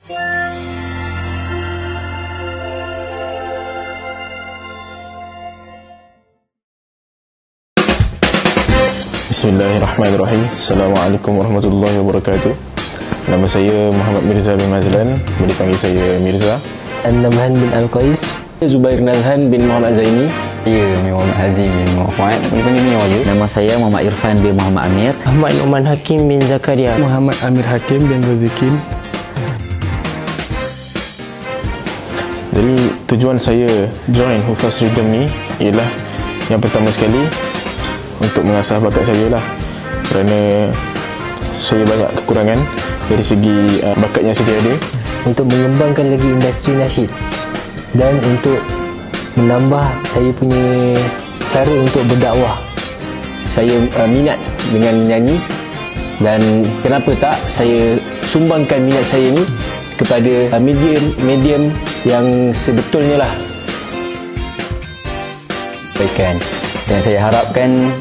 Bismillahirrahmanirrahim. Assalamualaikum warahmatullahi wabarakatuh. Nama saya Muhammad Mirza bin Mazlan, boleh panggil saya Mirza. An-Namhan bin Al-Qais. Zubair Nazhan bin Muhammad Zaini. Ya, Muhammad Hazim bin Muhammad. Panggil Mio je. Nama saya Muhammad Irfan bin Muhammad Amir. Ahmad Numan Hakim bin Zakaria. Muhammad Amir Hakim bin Rozikin. Jadi tujuan saya join Hufaz Rhythm ni ialah yang pertama sekali untuk mengasah bakat saya lah, kerana saya banyak kekurangan dari segi bakat yang sedia ada, untuk mengembangkan lagi industri nasyid dan untuk menambah saya punya cara untuk berdakwah. Saya minat dengan menyanyi, dan kenapa tak saya sumbangkan minat saya ni kepada medium yang sebetulnya lah. Dan saya harapkan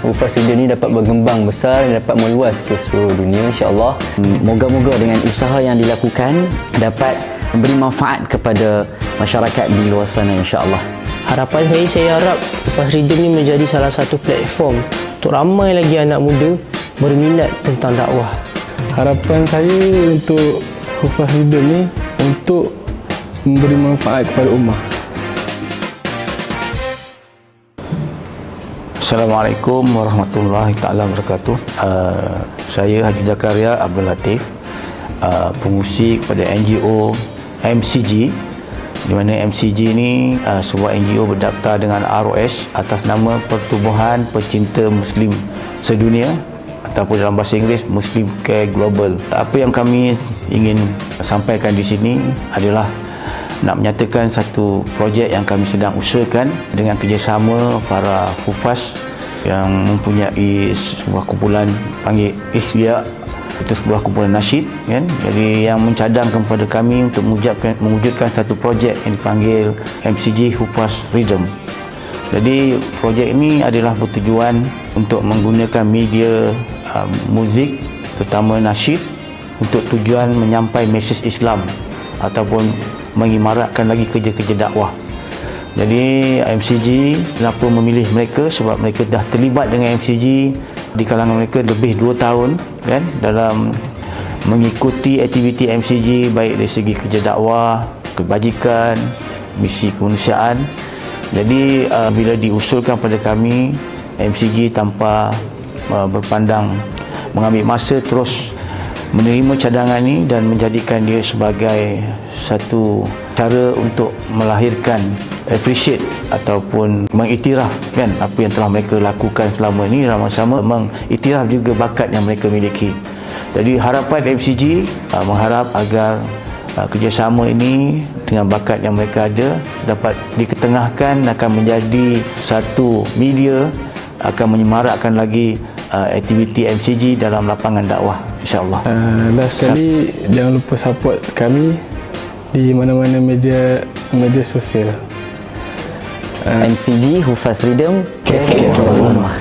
Hufaz Rhythm ni dapat berkembang besar dan dapat meluas ke seluruh dunia, insya-Allah. Moga-moga dengan usaha yang dilakukan dapat memberi manfaat kepada masyarakat di luar sana, insya-Allah. Harapan saya harap Hufaz Rhythm ni menjadi salah satu platform untuk ramai lagi anak muda berminat tentang dakwah. Harapan saya untuk Hufaz Rhythm ni untuk memberi manfaat kepada ummah. Assalamualaikum warahmatullahi taala wabarakatuh. Saya Haji Zakaria Abdul Latif, pengusik pada NGO MCG, di mana MCG ni sebuah NGO berdaftar dengan ROS atas nama Pertubuhan Pecinta Muslim Sedunia, ataupun dalam bahasa Inggeris Muslim Care Global. Apa yang kami ingin sampaikan di sini adalah nak menyatakan satu projek yang kami sedang usahakan dengan kerjasama para hufaz yang mempunyai sebuah kumpulan panggil Ikhya, itu sebuah kumpulan nasyid kan. Jadi yang mencadangkan kepada kami untuk mewujudkan satu projek yang dipanggil MCG Hufaz Rhythm. Jadi projek ini adalah bertujuan untuk menggunakan media muzik terutama nasyid untuk tujuan menyampaikan mesej Islam ataupun mengimaratkan lagi kerja-kerja dakwah. Jadi MCG kenapa memilih mereka, sebab mereka dah terlibat dengan MCG di kalangan mereka lebih 2 tahun kan, dalam mengikuti aktiviti MCG baik dari segi kerja dakwah, kebajikan, misi kemanusiaan. Jadi bila diusulkan pada kami, MCG tanpa berpandang mengambil masa terus menerima cadangan ini dan menjadikan dia sebagai satu cara untuk melahirkan appreciate ataupun mengiktiraf kan apa yang telah mereka lakukan selama ini, dan sama-sama mengiktiraf juga bakat yang mereka miliki. Jadi harapan MCG mengharap agar kerjasama ini dengan bakat yang mereka ada dapat diketengahkan, akan menjadi satu media akan menyemarakkan lagi aktiviti MCG dalam lapangan dakwah, insya-Allah. Last sekali jangan lupa support kami di mana-mana media sosial. MCG Hufaz Rhythm, Care for Ummah.